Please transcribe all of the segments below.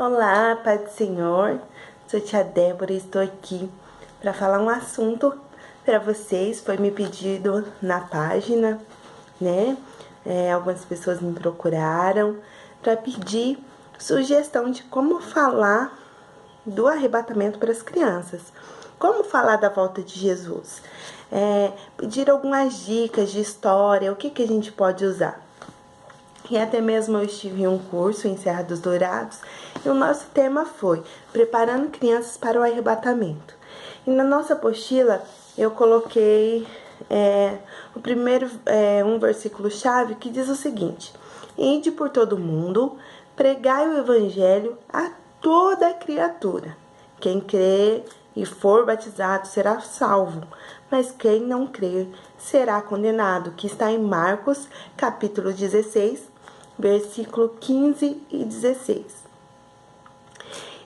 Olá, Paz do Senhor. Sou tia Débora e estou aqui para falar um assunto para vocês. Foi me pedido na página, né? Algumas pessoas me procuraram para pedir sugestão de como falar do arrebatamento para as crianças. Como falar da volta de Jesus. Pedir algumas dicas de história, o que a gente pode usar. E até mesmo eu estive em um curso em Serra dos Dourados e o nosso tema foi Preparando Crianças para o Arrebatamento. E na nossa apostila eu coloquei um versículo-chave que diz o seguinte: Ide por todo mundo, pregai o evangelho a toda criatura. Quem crer e for batizado será salvo, mas quem não crer será condenado, que está em Marcos, capítulo 16, versículo 15 e 16.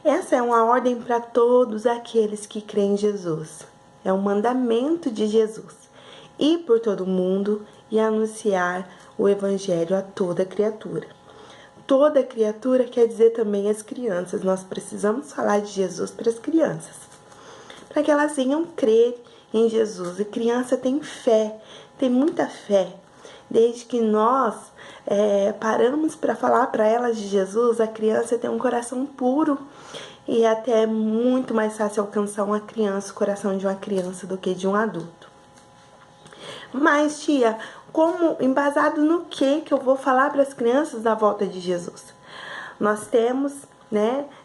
Essa é uma ordem para todos aqueles que creem em Jesus. É um mandamento de Jesus. Ir por todo mundo e anunciar o evangelho a toda criatura. Toda criatura quer dizer também as crianças. Nós precisamos falar de Jesus para as crianças, para que elas venham crer em Jesus. E criança tem fé, tem muita fé. Desde que nós paramos para falar para elas de Jesus, a criança tem um coração puro e até é muito mais fácil alcançar o coração de uma criança do que de um adulto. Mas, tia, embasado no que eu vou falar para as crianças da volta de Jesus? Nós temos,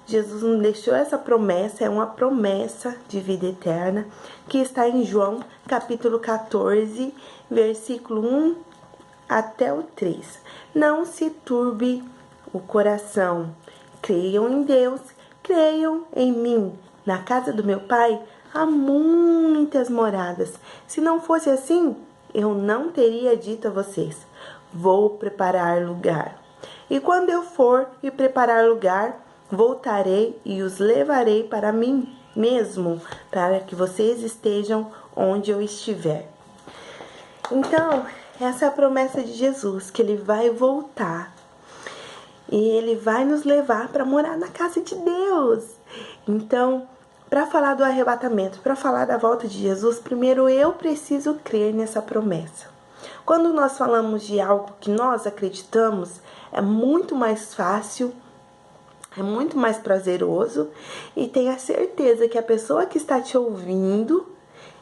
Jesus nos deixou essa promessa, é uma promessa de vida eterna, que está em João, capítulo 14, versículo 1 até o 3. Não se turbe o coração. Creiam em Deus, creiam em mim. Na casa do meu Pai há muitas moradas. Se não fosse assim, eu não teria dito a vocês: vou preparar lugar. E quando eu for e preparar lugar, voltarei e os levarei para mim mesmo, para que vocês estejam onde eu estiver. Então, essa é a promessa de Jesus, que Ele vai voltar. E Ele vai nos levar para morar na casa de Deus. Então, para falar do arrebatamento, para falar da volta de Jesus, primeiro eu preciso crer nessa promessa. Quando nós falamos de algo que nós acreditamos, é muito mais fácil, é muito mais prazeroso, e tenha certeza que a pessoa que está te ouvindo,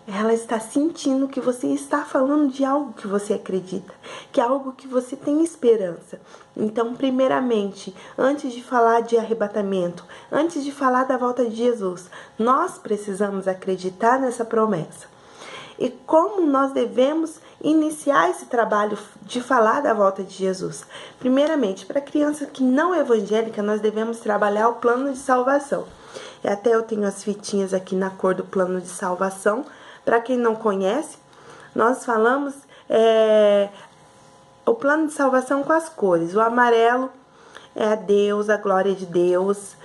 ela está sentindo que você está falando de algo que você acredita, que é algo que você tem esperança. Então, primeiramente, antes de falar de arrebatamento, antes de falar da volta de Jesus, nós precisamos acreditar nessa promessa. E como nós devemos iniciar esse trabalho de falar da volta de Jesus? Primeiramente, para criança que não é evangélica, nós devemos trabalhar o plano de salvação. E até eu tenho as fitinhas aqui na cor do plano de salvação. Para quem não conhece, nós falamos o plano de salvação com as cores. O amarelo é a Deus, a glória de Deus.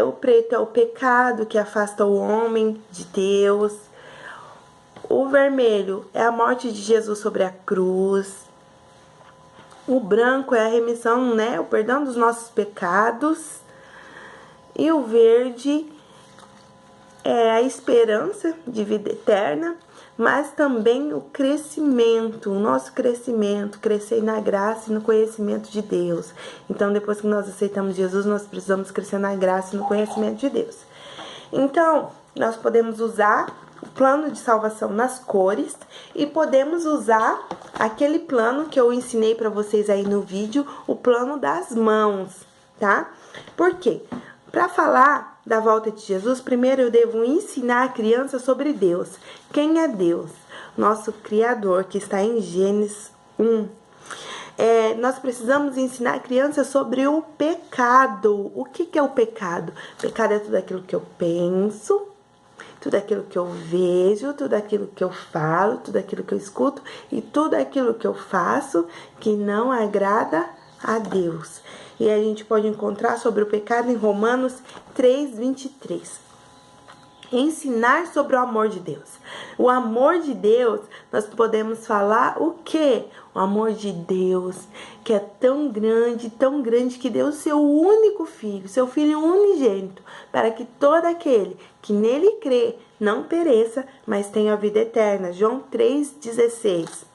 O preto é o pecado que afasta o homem de Deus. O vermelho é a morte de Jesus sobre a cruz. O branco é a remissão, o perdão dos nossos pecados. E o verde é a esperança de vida eterna, mas também o crescimento, o nosso crescimento, crescer na graça e no conhecimento de Deus. Então, depois que nós aceitamos Jesus, nós precisamos crescer na graça e no conhecimento de Deus. Então, nós podemos usar o plano de salvação nas cores e podemos usar aquele plano que eu ensinei para vocês aí no vídeo, o plano das mãos, tá? Por quê? Para falar da volta de Jesus, primeiro eu devo ensinar a criança sobre Deus. Quem é Deus? Nosso Criador, que está em Gênesis 1. Nós precisamos ensinar a criança sobre o pecado. O que é o pecado? O pecado é tudo aquilo que eu penso, tudo aquilo que eu vejo, tudo aquilo que eu falo, tudo aquilo que eu escuto e tudo aquilo que eu faço que não agrada a Deus. E a gente pode encontrar sobre o pecado em Romanos 3:23. Ensinar sobre o amor de Deus. O amor de Deus, nós podemos falar o quê? O amor de Deus, que é tão grande que deu o seu único filho, seu filho unigênito, para que todo aquele que nele crê não pereça, mas tenha a vida eterna. João 3,16.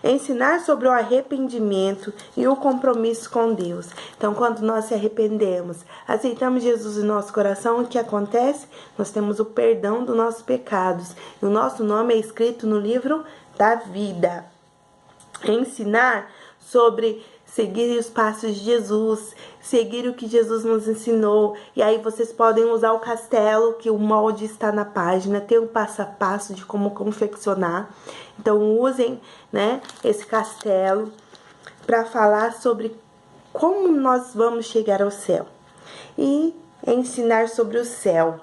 Ensinar sobre o arrependimento e o compromisso com Deus. Então, quando nós se arrependemos, aceitamos Jesus em nosso coração, o que acontece? Nós temos o perdão dos nossos pecados. E o nosso nome é escrito no livro da vida. Ensinar sobre seguir os passos de Jesus, seguir o que Jesus nos ensinou. E aí vocês podem usar o castelo, que o molde está na página, tem um passo a passo de como confeccionar. Então usem, né, esse castelo para falar sobre como nós vamos chegar ao céu. E ensinar sobre o céu.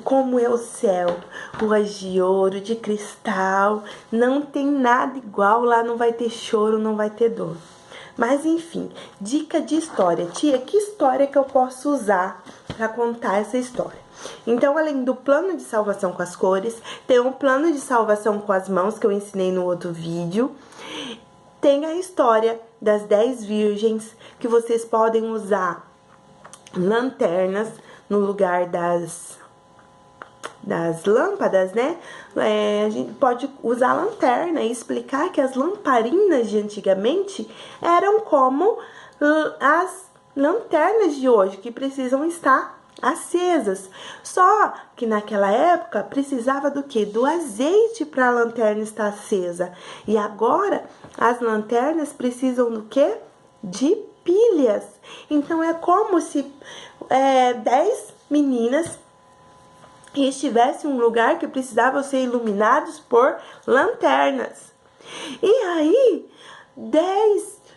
Como é o céu, ruas de ouro, de cristal, não tem nada igual, lá não vai ter choro, não vai ter dor. Mas enfim, dica de história. Tia, que história que eu posso usar para contar essa história? Então, além do plano de salvação com as cores, tem um plano de salvação com as mãos que eu ensinei no outro vídeo. Tem a história das 10 virgens, que vocês podem usar lanternas no lugar das lâmpadas, né? A gente pode usar a lanterna e explicar que as lamparinas de antigamente eram como as lanternas de hoje, que precisam estar acesas. Só que naquela época precisava do quê? Do azeite para a lanterna estar acesa. E agora as lanternas precisam do quê? De pilhas. Então é como se 10 meninas e estivesse em um lugar que precisavam ser iluminados por lanternas. E aí,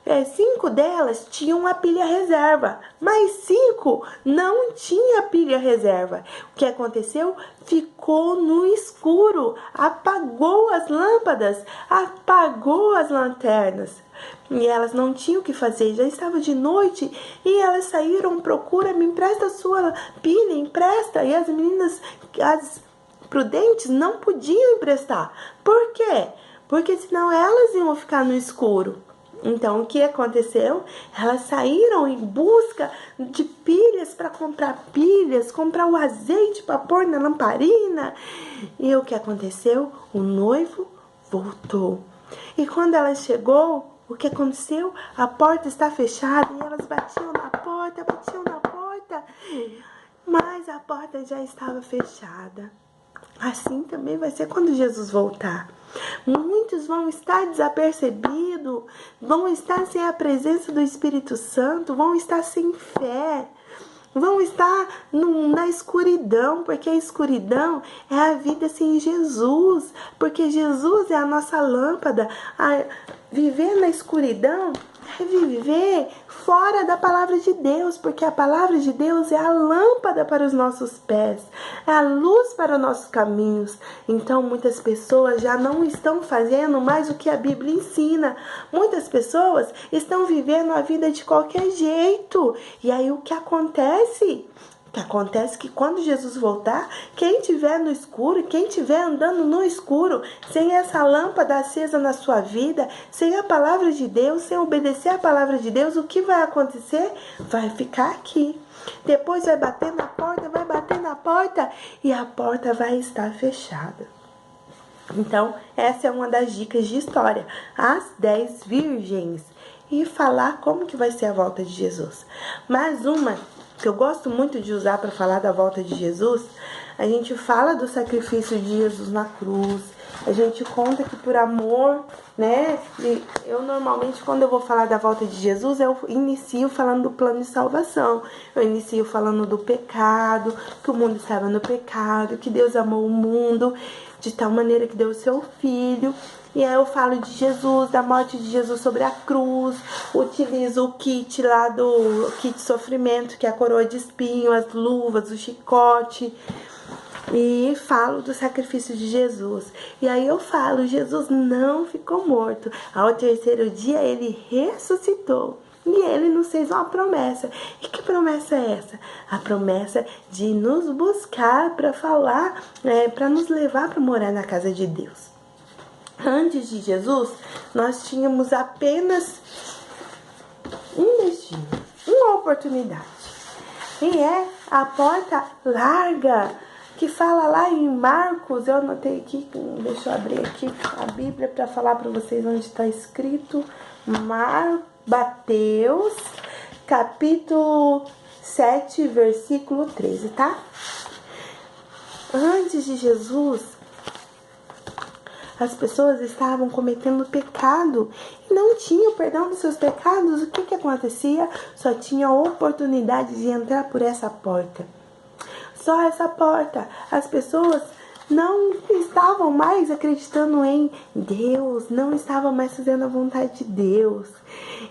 5 delas tinham a pilha reserva, mas 5 não tinha pilha reserva. O que aconteceu? Ficou no escuro, apagou as lâmpadas, apagou as lanternas. E elas não tinham o que fazer, já estava de noite e elas saíram, procura, me empresta a sua pilha, empresta. E as meninas, as prudentes, não podiam emprestar. Por quê? Porque senão elas iam ficar no escuro. Então, o que aconteceu? Elas saíram em busca de pilhas para comprar pilhas, comprar o azeite para pôr na lamparina. E o que aconteceu? O noivo voltou. E quando ela chegou, o que aconteceu? A porta está fechada e elas batiam na porta, mas a porta já estava fechada. Assim também vai ser quando Jesus voltar. Muitos vão estar desapercebidos, vão estar sem a presença do Espírito Santo, vão estar sem fé, vão estar na escuridão, porque a escuridão é a vida sem Jesus, porque Jesus é a nossa lâmpada. Viver na escuridão é viver fora da palavra de Deus, porque a palavra de Deus é a lâmpada para os nossos pés, é a luz para os nossos caminhos. Então muitas pessoas já não estão fazendo mais o que a Bíblia ensina. Muitas pessoas estão vivendo a vida de qualquer jeito. E aí o que acontece? Acontece que quando Jesus voltar, quem estiver no escuro, quem estiver andando no escuro, sem essa lâmpada acesa na sua vida, sem a palavra de Deus, sem obedecer a palavra de Deus, o que vai acontecer? Vai ficar aqui. Depois vai bater na porta e a porta vai estar fechada. Então, essa é uma das dicas de história. As 10 virgens. E falar como que vai ser a volta de Jesus. Mais uma que eu gosto muito de usar para falar da volta de Jesus, a gente fala do sacrifício de Jesus na cruz, a gente conta que por amor, né, eu normalmente quando eu vou falar da volta de Jesus, eu inicio falando do plano de salvação, eu inicio falando do pecado, que o mundo estava no pecado, que Deus amou o mundo de tal maneira que deu o seu filho. E aí eu falo de Jesus, da morte de Jesus sobre a cruz, utilizo o kit lá do kit sofrimento, que é a coroa de espinho, as luvas, o chicote, e falo do sacrifício de Jesus. E aí eu falo, Jesus não ficou morto, ao terceiro dia ele ressuscitou. E ele nos fez uma promessa. E que promessa é essa? A promessa de nos buscar para falar, para nos levar para morar na casa de Deus. Antes de Jesus, nós tínhamos apenas um destino, uma oportunidade. E é a porta larga, que fala lá em Marcos. Eu anotei aqui, deixa eu abrir aqui a Bíblia para falar para vocês onde está escrito. Mateus, capítulo 7, versículo 13, tá? Antes de Jesus, as pessoas estavam cometendo pecado e não tinham perdão dos seus pecados. O que acontecia? Só tinha a oportunidade de entrar por essa porta. Só essa porta. As pessoas não estavam mais acreditando em Deus, não estavam mais fazendo a vontade de Deus.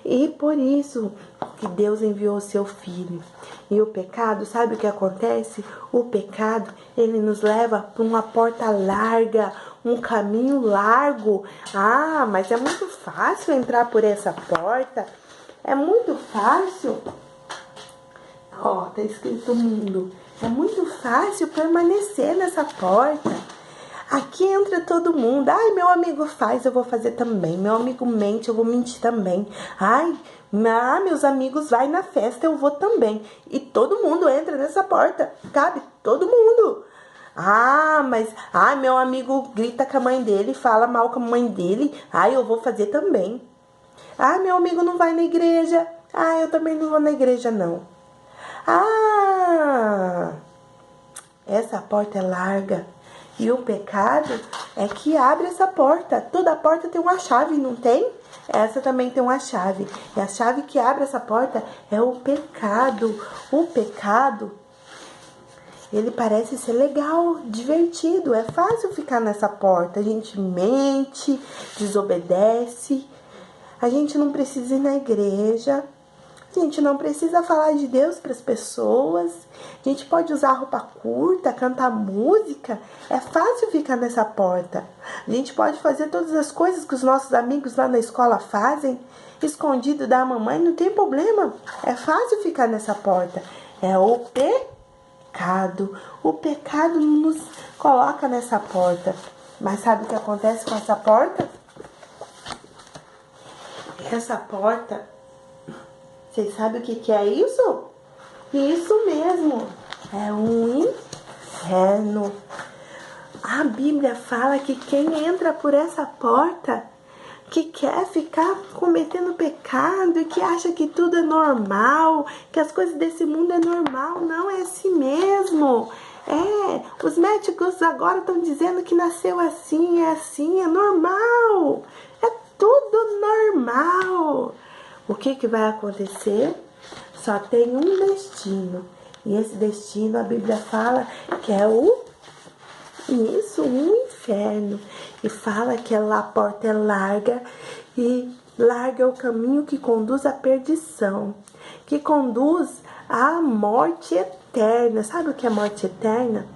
E por isso que Deus enviou o seu Filho. E o pecado, sabe o que acontece? O pecado, ele nos leva para uma porta larga, um caminho largo. Ah, mas é muito fácil entrar por essa porta. É muito fácil. Ó, tá escrito mundo. É muito fácil permanecer nessa porta. Aqui entra todo mundo. Ai, meu amigo faz, eu vou fazer também. Meu amigo mente, eu vou mentir também. Ai, meus amigos vai na festa, eu vou também. E todo mundo entra nessa porta. Cabe todo mundo. Meu amigo grita com a mãe dele, fala mal com a mãe dele. Ai, eu vou fazer também. Ah, meu amigo não vai na igreja. Ah, eu também não vou na igreja, não. Ah, essa porta é larga. E o pecado é que abre essa porta. Toda porta tem uma chave, não tem? Essa também tem uma chave. E a chave que abre essa porta é o pecado. O pecado, ele parece ser legal, divertido. É fácil ficar nessa porta. A gente mente, desobedece. A gente não precisa ir na igreja. A gente não precisa falar de Deus para as pessoas. A gente pode usar roupa curta, cantar música. É fácil ficar nessa porta. A gente pode fazer todas as coisas que os nossos amigos lá na escola fazem, escondido da mamãe, não tem problema. É fácil ficar nessa porta. É o pecado. O pecado nos coloca nessa porta. Mas sabe o que acontece com essa porta? Essa porta... Vocês sabem o que é isso? Isso mesmo, é um inferno. A Bíblia fala que quem entra por essa porta, que quer ficar cometendo pecado e que acha que tudo é normal, que as coisas desse mundo é normal, não é assim mesmo. Os médicos agora estão dizendo que nasceu assim, é normal. É tudo normal. O que vai acontecer? Só tem um destino. E esse destino, a Bíblia fala que é um inferno. E fala que a porta é larga. E larga é o caminho que conduz à perdição. Que conduz à morte eterna. Sabe o que é morte eterna?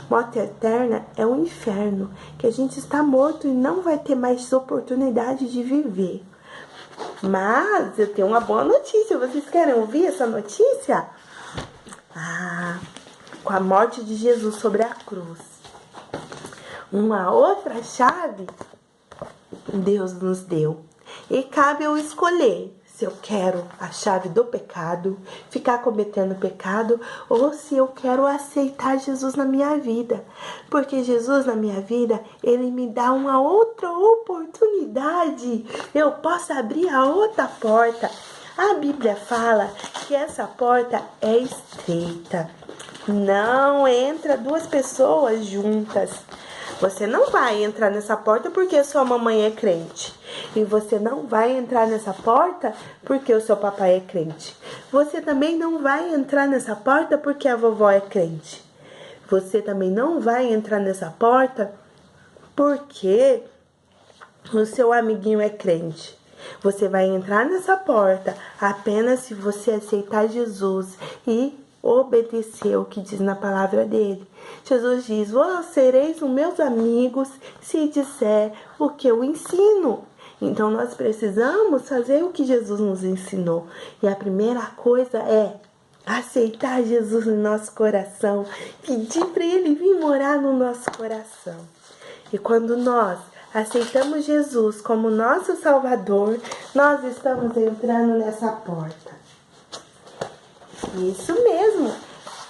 Morte eterna é o inferno. Que a gente está morto e não vai ter mais oportunidade de viver. Mas eu tenho uma boa notícia. Vocês querem ouvir essa notícia? Com a morte de Jesus sobre a cruz, uma outra chave Deus nos deu. E cabe eu escolher se eu quero a chave do pecado, ficar cometendo pecado, ou se eu quero aceitar Jesus na minha vida. Porque Jesus na minha vida, ele me dá uma outra oportunidade. Eu posso abrir a outra porta. A Bíblia fala que essa porta é estreita. Não entra duas pessoas juntas. Você não vai entrar nessa porta porque sua mamãe é crente. E você não vai entrar nessa porta porque o seu papai é crente. Você também não vai entrar nessa porta porque a vovó é crente. Você também não vai entrar nessa porta porque o seu amiguinho é crente. Você vai entrar nessa porta apenas se você aceitar Jesus e obedecer o que diz na palavra dele. Jesus diz: vós sereis os meus amigos se disser o que eu ensino. Então nós precisamos fazer o que Jesus nos ensinou. E a primeira coisa é aceitar Jesus no nosso coração, pedir para Ele vir morar no nosso coração. E quando nós aceitamos Jesus como nosso Salvador, nós estamos entrando nessa porta. Isso mesmo,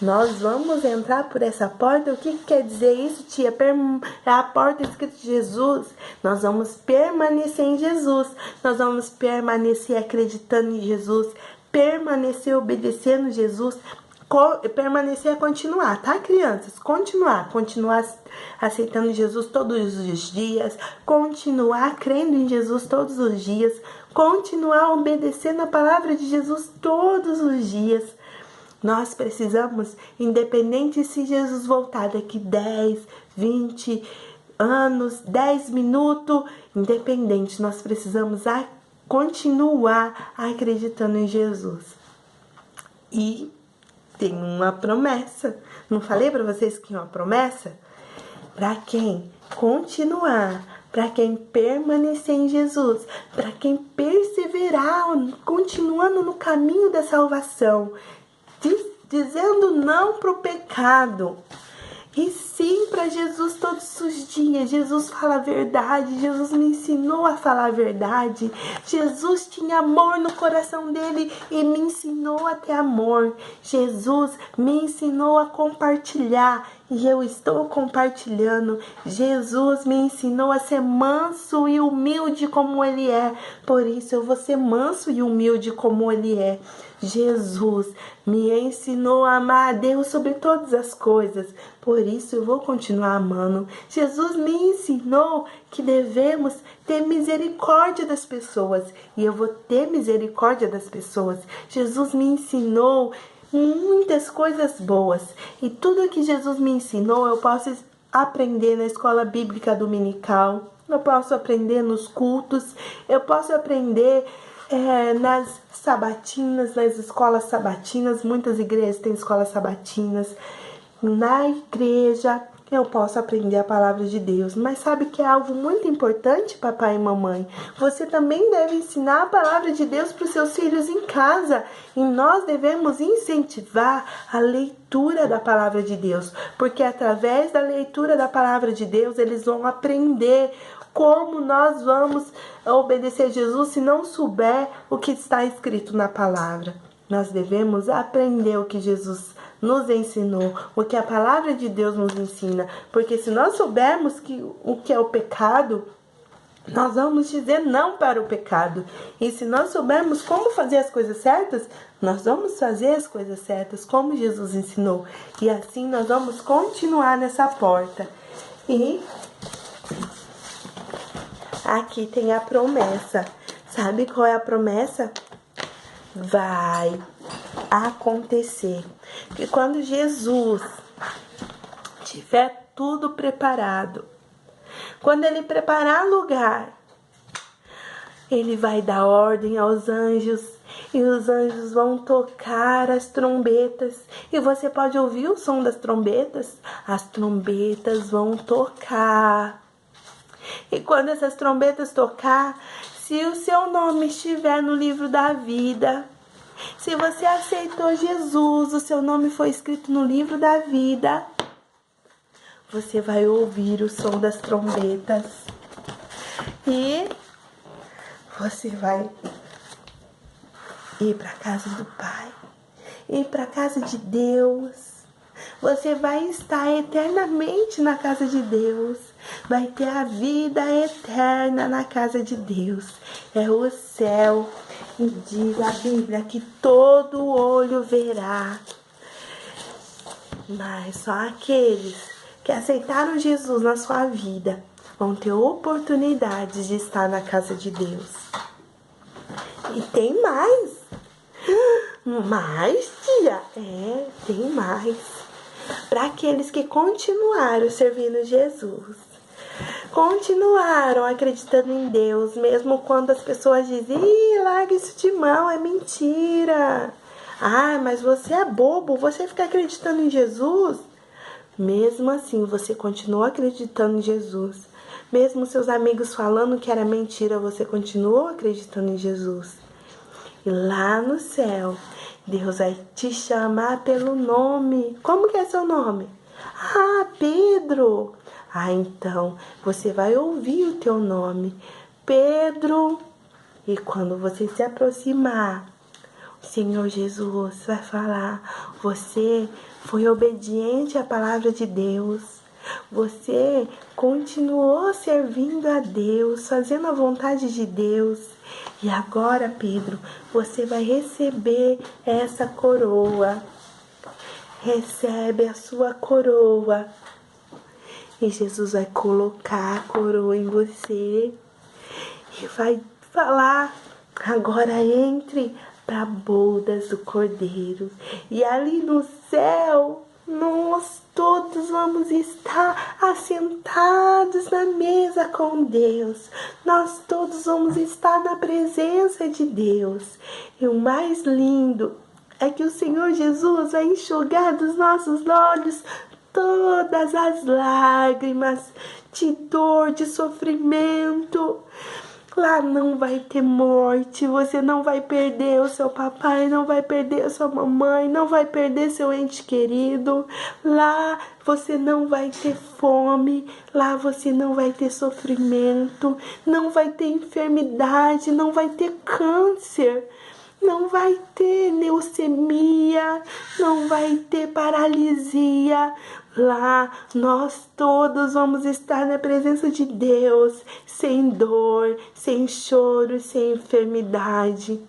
nós vamos entrar por essa porta. O que quer dizer isso, tia? A porta escrita de Jesus. Nós vamos permanecer em Jesus, nós vamos permanecer acreditando em Jesus, permanecer obedecendo Jesus, permanecer a continuar, tá, crianças? Continuar aceitando Jesus todos os dias, continuar crendo em Jesus todos os dias, continuar obedecendo a palavra de Jesus todos os dias. Nós precisamos, independente se Jesus voltar daqui 10, 20 anos, 10 minutos, independente, nós precisamos continuar acreditando em Jesus. E tem uma promessa. Não falei para vocês que é uma promessa? Para quem continuar, para quem permanecer em Jesus, para quem perseverar, continuando no caminho da salvação, dizendo não para o pecado e sim para Jesus todos os dias. Jesus fala a verdade, Jesus me ensinou a falar a verdade. Jesus tinha amor no coração dele e me ensinou a ter amor. Jesus me ensinou a compartilhar e eu estou compartilhando. Jesus me ensinou a ser manso e humilde como ele é, por isso eu vou ser manso e humilde como ele é. Jesus me ensinou a amar a Deus sobre todas as coisas, por isso eu vou continuar amando. Jesus me ensinou que devemos ter misericórdia das pessoas e eu vou ter misericórdia das pessoas. Jesus me ensinou muitas coisas boas e tudo que Jesus me ensinou eu posso aprender na escola bíblica dominical, eu posso aprender nos cultos, eu posso aprender nas sabatinas, nas escolas sabatinas. Muitas igrejas têm escolas sabatinas. Na igreja eu posso aprender a palavra de Deus. Mas sabe que é algo muito importante, papai e mamãe? Você também deve ensinar a palavra de Deus para os seus filhos em casa. E nós devemos incentivar a leitura da palavra de Deus. Porque através da leitura da palavra de Deus, eles vão aprender como nós vamos obedecer a Jesus se não souber o que está escrito na palavra. Nós devemos aprender o que Jesus nos ensinou, o que a palavra de Deus nos ensina. Porque se nós soubermos o que é o pecado, nós vamos dizer não para o pecado. E se nós soubermos como fazer as coisas certas, nós vamos fazer as coisas certas como Jesus ensinou. E assim nós vamos continuar nessa porta. E aqui tem a promessa. Sabe qual é a promessa? Vai acontecer que quando Jesus tiver tudo preparado, quando ele preparar lugar, ele vai dar ordem aos anjos e os anjos vão tocar as trombetas e você pode ouvir o som das trombetas. As trombetas vão tocar. E quando essas trombetas tocar, se o seu nome estiver no livro da vida, se você aceitou Jesus, o seu nome foi escrito no livro da vida, você vai ouvir o som das trombetas e você vai ir para a casa do Pai, ir para a casa de Deus. Você vai estar eternamente na casa de Deus. Vai ter a vida eterna na casa de Deus. É o céu. E diz a Bíblia que todo olho verá. Mas só aqueles que aceitaram Jesus na sua vida vão ter oportunidades de estar na casa de Deus. E tem mais. Mais, tia? Tem mais. Para aqueles que continuaram servindo Jesus, continuaram acreditando em Deus, mesmo quando as pessoas dizem: larga isso de mão, é mentira. Mas você é bobo, você fica acreditando em Jesus. Mesmo assim, você continua acreditando em Jesus. Mesmo seus amigos falando que era mentira, você continuou acreditando em Jesus. E lá no céu, Deus vai te chamar pelo nome. Como que é seu nome? Ah, Pedro. Ah, então você vai ouvir o teu nome, Pedro. E quando você se aproximar, o Senhor Jesus vai falar: você foi obediente à palavra de Deus. Você continuou servindo a Deus, fazendo a vontade de Deus. E agora, Pedro, você vai receber essa coroa. Recebe a sua coroa. E Jesus vai colocar a coroa em você e vai falar: agora entre para bodas do Cordeiro. E ali no céu, nós todos vamos estar assentados na mesa com Deus. Nós todos vamos estar na presença de Deus. E o mais lindo é que o Senhor Jesus vai enxugar dos nossos olhos todas as lágrimas de dor, de sofrimento. Lá não vai ter morte, você não vai perder o seu papai, não vai perder a sua mamãe, não vai perder seu ente querido. Lá você não vai ter fome, lá você não vai ter sofrimento, não vai ter enfermidade, não vai ter câncer. Não vai ter leucemia, não vai ter paralisia. Lá nós todos vamos estar na presença de Deus, sem dor, sem choro, sem enfermidade.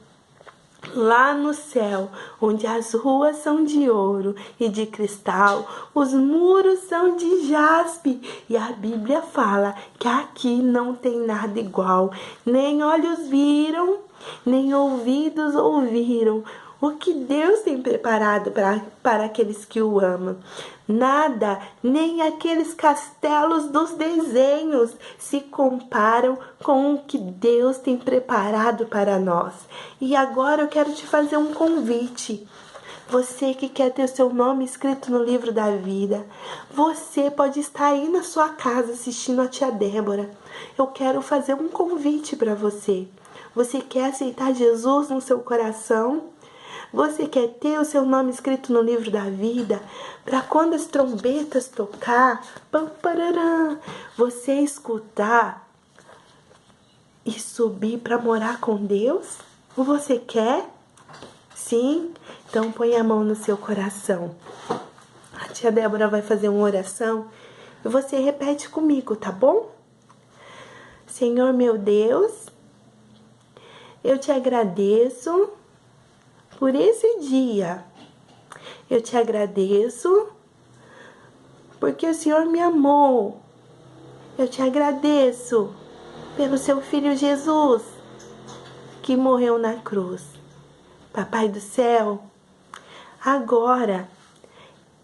Lá no céu, onde as ruas são de ouro e de cristal, os muros são de jaspe. E a Bíblia fala que aqui não tem nada igual. Nem olhos viram, nem ouvidos ouviram o que Deus tem preparado para aqueles que o amam. Nada, nem aqueles castelos dos desenhos se comparam com o que Deus tem preparado para nós. E agora eu quero te fazer um convite. Você que quer ter o seu nome escrito no livro da vida, você pode estar aí na sua casa assistindo a tia Débora. Eu quero fazer um convite para você. Você quer aceitar Jesus no seu coração? Você quer ter o seu nome escrito no livro da vida? Para quando as trombetas tocar, pam, parará, você escutar e subir para morar com Deus? Ou você quer? Sim? Então põe a mão no seu coração. A tia Débora vai fazer uma oração e você repete comigo, tá bom? Senhor meu Deus, eu te agradeço por esse dia. Eu te agradeço porque o Senhor me amou. Eu te agradeço pelo seu filho Jesus que morreu na cruz. Papai do céu, agora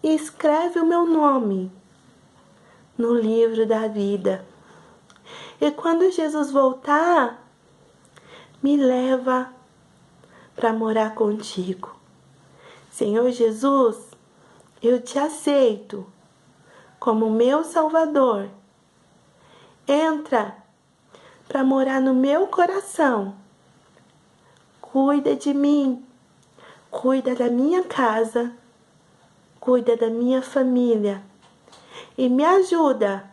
escreve o meu nome no livro da vida. E quando Jesus voltar, me leva para morar contigo. Senhor Jesus, eu te aceito como meu Salvador. Entra para morar no meu coração. Cuida de mim, cuida da minha casa, cuida da minha família e me ajuda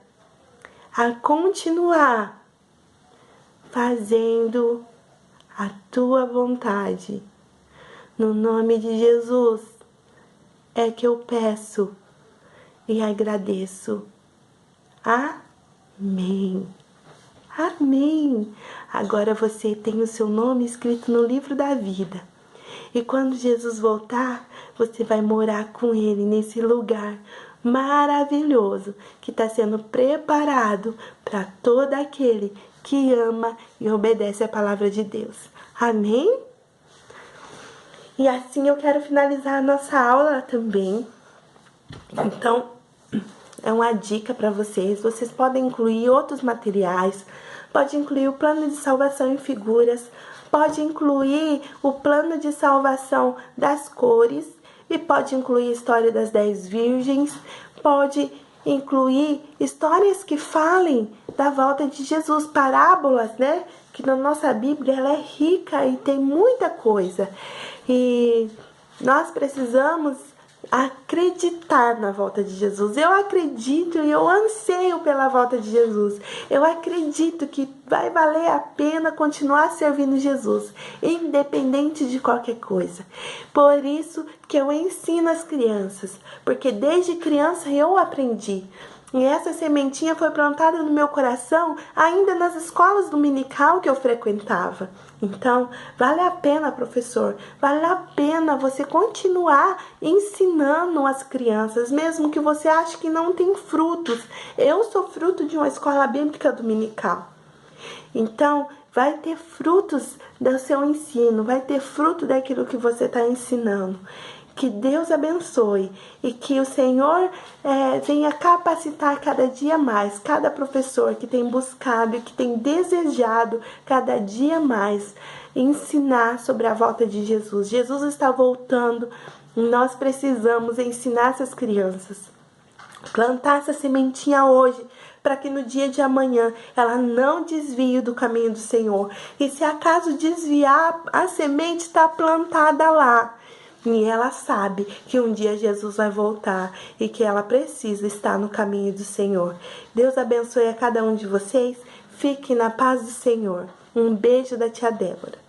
a continuar fazendo a tua vontade. No nome de Jesus é que eu peço e agradeço. Amém. Amém. Agora você tem o seu nome escrito no livro da vida. E quando Jesus voltar, você vai morar com ele nesse lugar maravilhoso que está sendo preparado para todo aquele que ama e obedece a palavra de Deus. Amém? E assim eu quero finalizar a nossa aula também. Então, é uma dica para vocês. Vocês podem incluir outros materiais. Pode incluir o plano de salvação em figuras. Pode incluir o plano de salvação das cores. E pode incluir a história das 10 virgens. Pode incluir histórias que falem da volta de Jesus, parábolas, né? Que na nossa Bíblia ela é rica e tem muita coisa. E nós precisamos acreditar na volta de Jesus. Eu acredito e eu anseio pela volta de Jesus. Eu acredito que vai valer a pena continuar servindo Jesus, independente de qualquer coisa. Por isso que eu ensino as crianças, porque desde criança eu aprendi. E essa sementinha foi plantada no meu coração ainda nas escolas dominical que eu frequentava. Então, vale a pena, professor, vale a pena você continuar ensinando as crianças, mesmo que você ache que não tem frutos. Eu sou fruto de uma escola bíblica dominical. Então, vai ter frutos do seu ensino, vai ter fruto daquilo que você está ensinando. Que Deus abençoe e que o Senhor venha capacitar cada dia mais cada professor que tem buscado e que tem desejado cada dia mais ensinar sobre a volta de Jesus. Jesus está voltando e nós precisamos ensinar essas crianças. Plantar essa sementinha hoje, para que no dia de amanhã ela não desvie do caminho do Senhor. E se acaso desviar, a semente está plantada lá. E ela sabe que um dia Jesus vai voltar e que ela precisa estar no caminho do Senhor. Deus abençoe a cada um de vocês. Fique na paz do Senhor. Um beijo da tia Débora.